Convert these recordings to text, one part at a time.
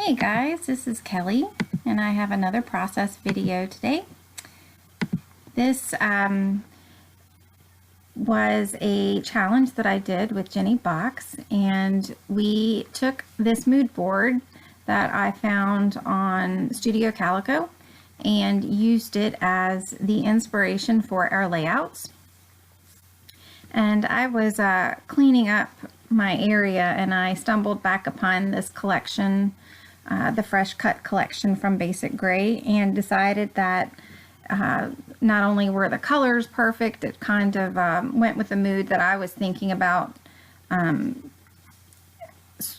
Hey guys, this is Kelly and I have another process video today. This was a challenge that I did with Jenny Box, and we took this mood board that I found on Studio Calico and used it as the inspiration for our layouts. And I was cleaning up my area and I stumbled back upon this collection, the Fresh Cut collection from Basic Gray, and decided that not only were the colors perfect, it kind of went with the mood that I was thinking about, you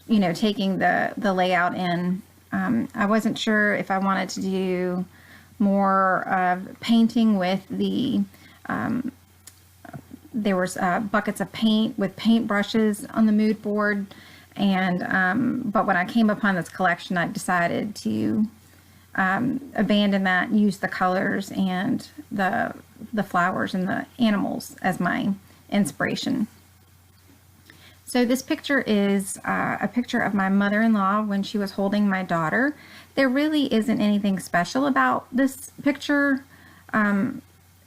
know, taking the layout in. I wasn't sure if I wanted to do more of painting with the there was buckets of paint with paint brushes on the mood board, and but when I came upon this collection, I decided to abandon that, use the colors and the flowers and the animals as my inspiration. So this picture is a picture of my mother-in-law when she was holding my daughter. There really isn't anything special about this picture.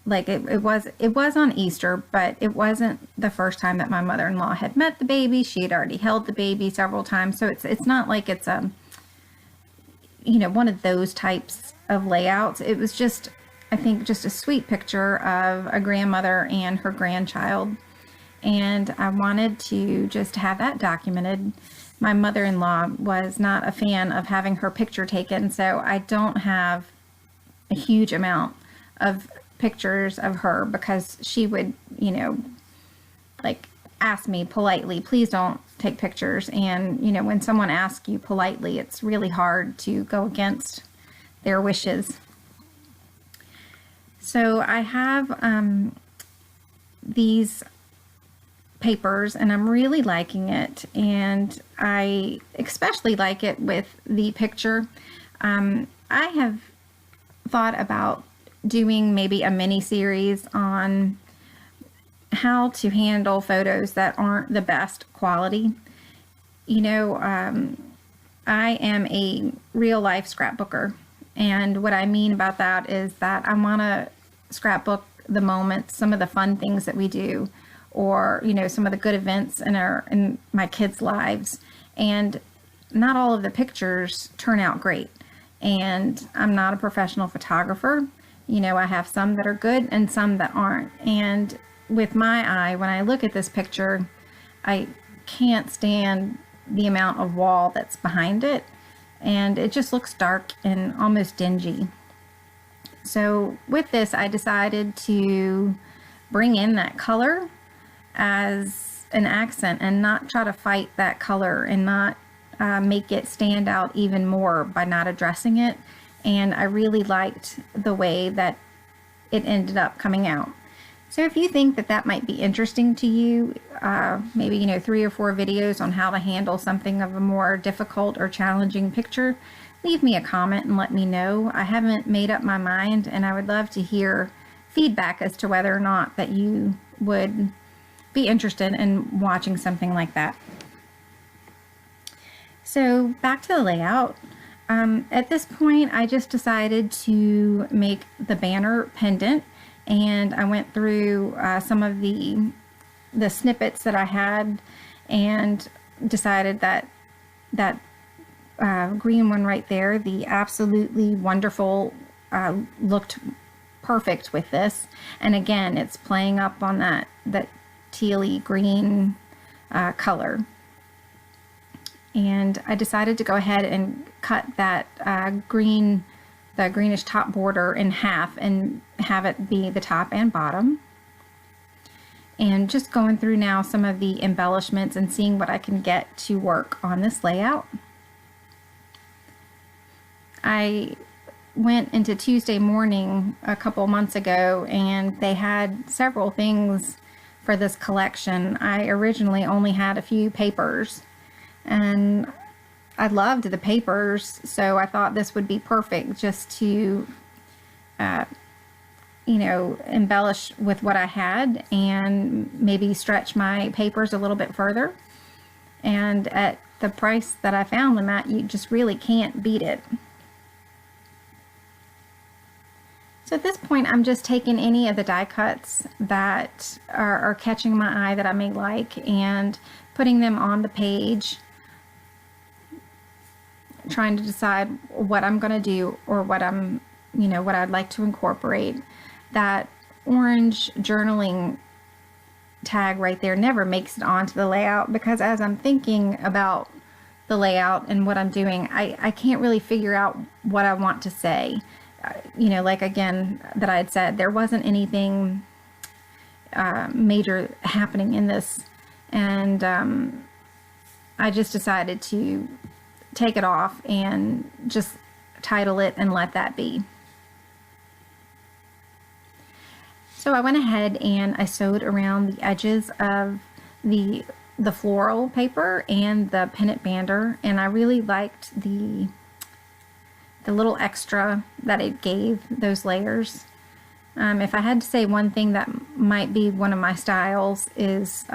Like it was on Easter, but it wasn't the first time that my mother-in-law had met the baby. She had already held the baby several times, so it's not like it's a, you know, one of those types of layouts. It was just, I think, just a sweet picture of a grandmother and her grandchild, and I wanted to just have that documented. My mother-in-law was not a fan of having her picture taken, so I don't have a huge amount of pictures of her, because she would, you know, like ask me politely, please don't take pictures. And you know, when someone asks you politely, it's really hard to go against their wishes. So I have these papers and I'm really liking it, and I especially like it with the picture. I have thought about doing maybe a mini series on how to handle photos that aren't the best quality. You know, I am a real life scrapbooker, and what I mean about that is that I want to scrapbook the moments, some of the fun things that we do, or you know, some of the good events in my kids' lives. And not all of the pictures turn out great, and I'm not a professional photographer. You know, I have some that are good and some that aren't. And with my eye, when I look at this picture, I can't stand the amount of wall that's behind it, and it just looks dark and almost dingy. So with this, I decided to bring in that color as an accent and not try to fight that color and not make it stand out even more by not addressing it. And I really liked the way that it ended up coming out. So if you think that that might be interesting to you, maybe, you know, 3 or 4 videos on how to handle something of a more difficult or challenging picture, leave me a comment and let me know. I haven't made up my mind, and I would love to hear feedback as to whether or not that you would be interested in watching something like that. So back to the layout. At this point, I just decided to make the banner pendant, and I went through some of the snippets that I had and decided that that green one right there, the Absolutely Wonderful, looked perfect with this. And again, it's playing up on that tealy green color. And I decided to go ahead and cut that the greenish top border in half and have it be the top and bottom. And just going through now some of the embellishments and seeing what I can get to work on this layout. I went into Tuesday Morning a couple months ago, and they had several things for this collection. I originally only had a few papers, and I loved the papers, so I thought this would be perfect just to you know, embellish with what I had and maybe stretch my papers a little bit further. And at the price that I found them at, you just really can't beat it. So at this point, I'm just taking any of the die cuts that are catching my eye that I may like and putting them on the page, trying to decide what I'm going to do or what what I'd like to incorporate. That orange journaling tag right there never makes it onto the layout, because as I'm thinking about the layout and what I'm doing, I can't really figure out what I want to say. Like again, that I had said, there wasn't anything major happening in this, and I just decided to take it off and just title it and let that be. So I went ahead and I sewed around the edges of the floral paper and the pennant bander, and I really liked the little extra that it gave those layers. If I had to say one thing that might be one of my styles is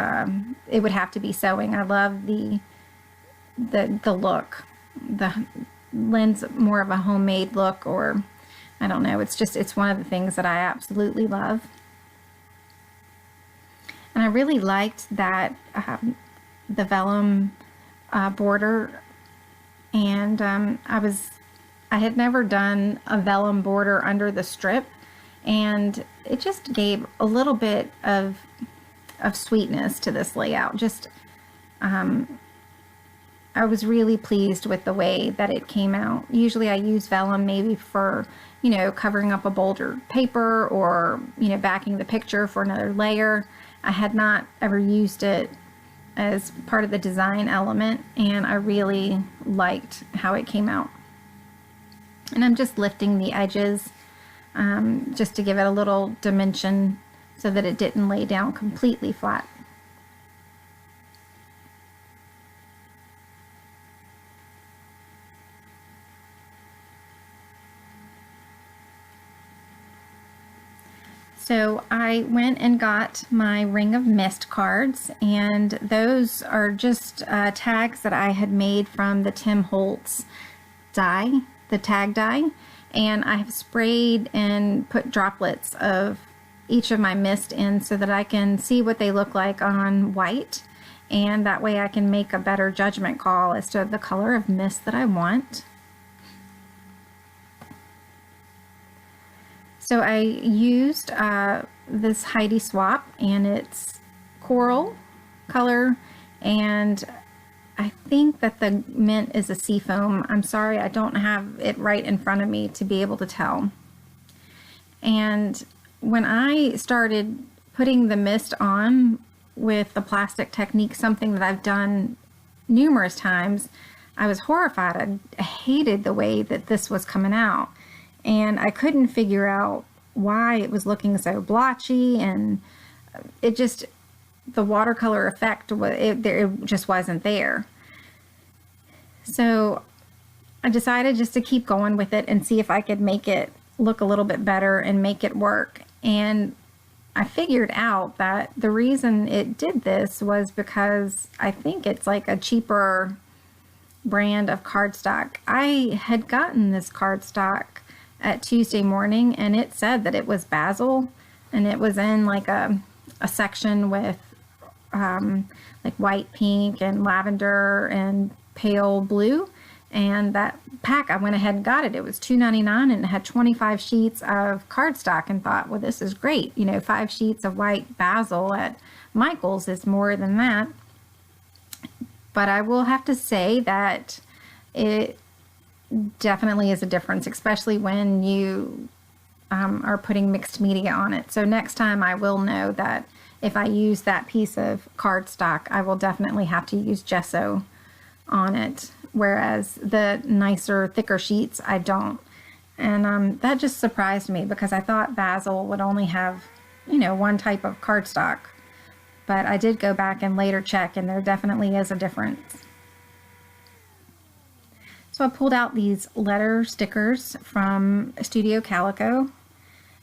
it would have to be sewing. I love the look. The lends more of a homemade look, or I don't know, it's one of the things that I absolutely love. And I really liked that the vellum border, and I had never done a vellum border under the strip, and it just gave a little bit of sweetness to this layout. Just I was really pleased with the way that it came out. Usually I use vellum maybe for covering up a bolder paper, or backing the picture for another layer. I had not ever used it as part of the design element, and I really liked how it came out. And I'm just lifting the edges just to give it a little dimension so that it didn't lay down completely flat. So I went and got my Ring of Mist cards, and those are just tags that I had made from the Tim Holtz die, the tag die, and I have sprayed and put droplets of each of my mist in so that I can see what they look like on white, and that way I can make a better judgment call as to the color of mist that I want. So I used this Heidi swap, and it's coral color, and I think that the mint is a seafoam. I'm sorry, I don't have it right in front of me to be able to tell. And when I started putting the mist on with the plastic technique, something that I've done numerous times, I was horrified. I hated the way that this was coming out. And I couldn't figure out why it was looking so blotchy, and the watercolor effect, it just wasn't there. So I decided just to keep going with it and see if I could make it look a little bit better and make it work. And I figured out that the reason it did this was because I think it's like a cheaper brand of cardstock. I had gotten this cardstock at Tuesday Morning, and it said that it was basil, and it was in like a section with like white, pink, and lavender and pale blue. And that pack, I went ahead and got it. It was $2.99, and it had 25 sheets of cardstock, and thought, well, this is great. 5 sheets of white basil at Michael's is more than that. But I will have to say that it definitely is a difference, especially when you are putting mixed media on it. So next time I will know that if I use that piece of cardstock, I will definitely have to use gesso on it, whereas the nicer, thicker sheets, I don't. And that just surprised me, because I thought basil would only have, one type of cardstock. But I did go back and later check, and there definitely is a difference. So I pulled out these letter stickers from Studio Calico.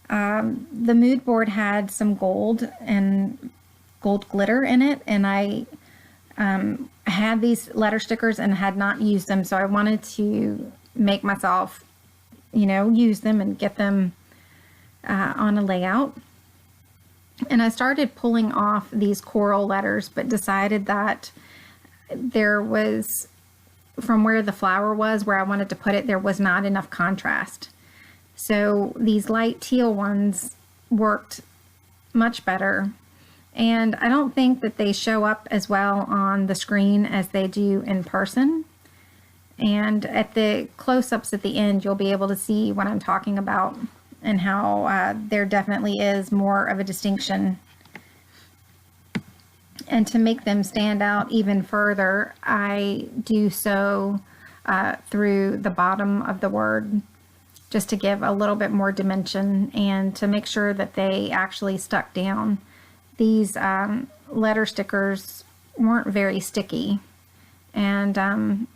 The mood board had some gold and gold glitter in it, and I I had these letter stickers and had not used them, so I wanted to make myself, use them and get them on a layout. And I started pulling off these coral letters, but decided that there was, from where the flower was, where I wanted to put it, there was not enough contrast. So these light teal ones worked much better. And I don't think that they show up as well on the screen as they do in person. And at the close-ups at the end, you'll be able to see what I'm talking about and how there definitely is more of a distinction. And to make them stand out even further, I do so through the bottom of the word, just to give a little bit more dimension and to make sure that they actually stuck down. These letter stickers weren't very sticky, and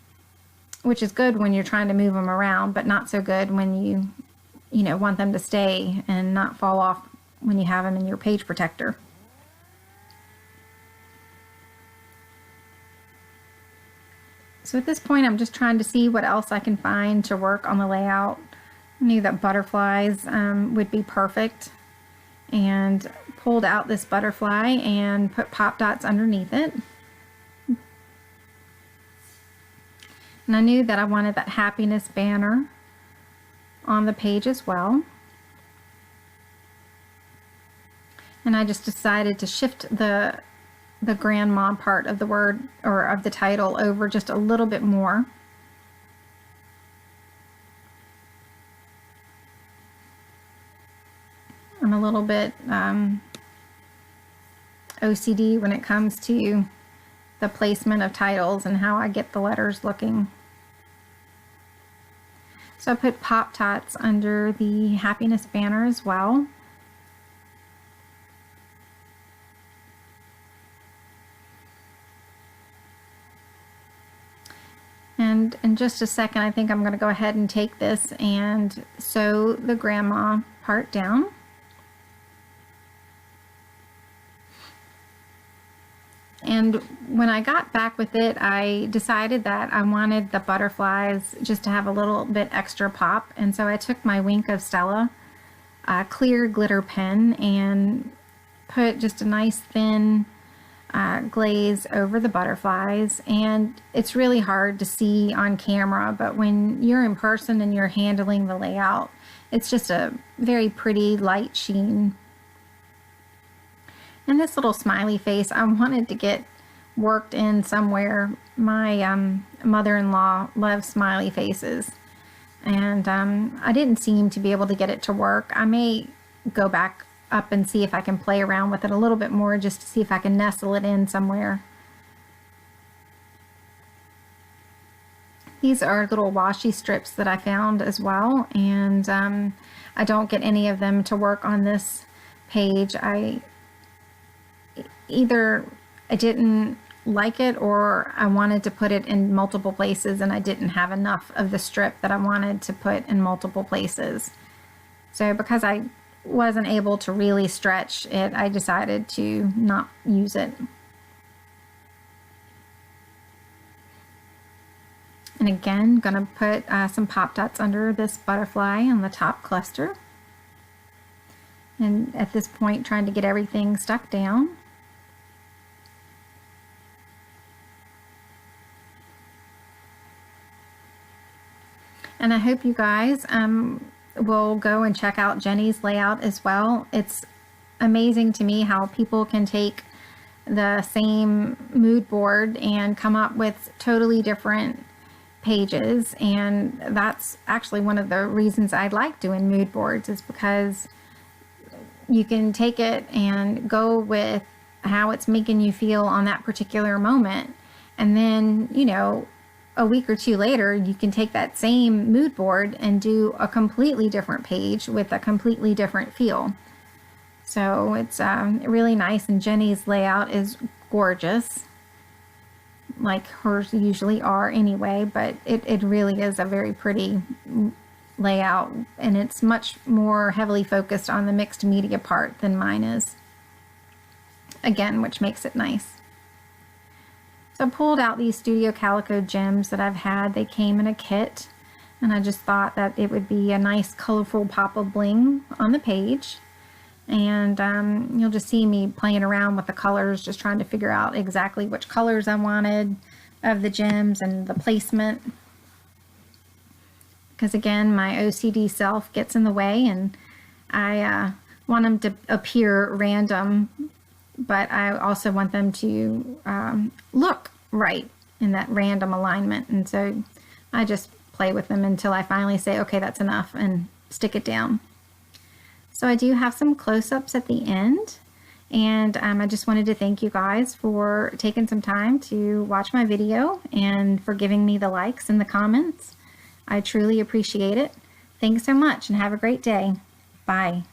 which is good when you're trying to move them around, but not so good when you want them to stay and not fall off when you have them in your page protector. So at this point, I'm just trying to see what else I can find to work on the layout. I knew that butterflies would be perfect, and pulled out this butterfly and put pop dots underneath it. And I knew that I wanted that happiness banner on the page as well. And I just decided to shift the grandma part of the word, or of the title, over just a little bit more. I'm a little bit OCD when it comes to the placement of titles and how I get the letters looking. So I put pop dots under the happiness banner as well. And in just a second, I think I'm going to go ahead and take this and sew the grandma part down. And when I got back with it, I decided that I wanted the butterflies just to have a little bit extra pop. And so I took my Wink of Stella clear glitter pen and put just a nice thin glaze over the butterflies. And it's really hard to see on camera, but when you're in person and you're handling the layout, it's just a very pretty light sheen. And this little smiley face, I wanted to get worked in somewhere. My mother-in-law loves smiley faces, and I didn't seem to be able to get it to work. I may go back up and see if I can play around with it a little bit more, just to see if I can nestle it in somewhere. These are little washi strips that I found as well, and I don't get any of them to work on this page. Either I didn't like it, or I wanted to put it in multiple places and I didn't have enough of the strip that I wanted to put in multiple places. So because I wasn't able to really stretch it, I decided to not use it. And again, gonna put some pop dots under this butterfly on the top cluster. And at this point, trying to get everything stuck down. And I hope you guys will go and check out Jenny's layout as well. It's amazing to me how people can take the same mood board and come up with totally different pages. And that's actually one of the reasons I like doing mood boards, is because you can take it and go with how it's making you feel on that particular moment. And then, a week or two later, you can take that same mood board and do a completely different page with a completely different feel. So it's really nice, and Jenny's layout is gorgeous, like hers usually are anyway, but it really is a very pretty layout, and it's much more heavily focused on the mixed media part than mine is, again, which makes it nice. So I pulled out these Studio Calico gems that I've had. They came in a kit, and I just thought that it would be a nice colorful pop of bling on the page. And you'll just see me playing around with the colors, just trying to figure out exactly which colors I wanted of the gems and the placement. Because again, my OCD self gets in the way, and I want them to appear random, but I also want them to look right in that random alignment. And so I just play with them until I finally say, okay, that's enough, and stick it down. So I do have some close-ups at the end, and I just wanted to thank you guys for taking some time to watch my video and for giving me the likes and the comments. I truly appreciate it. Thanks so much, and have a great day. Bye.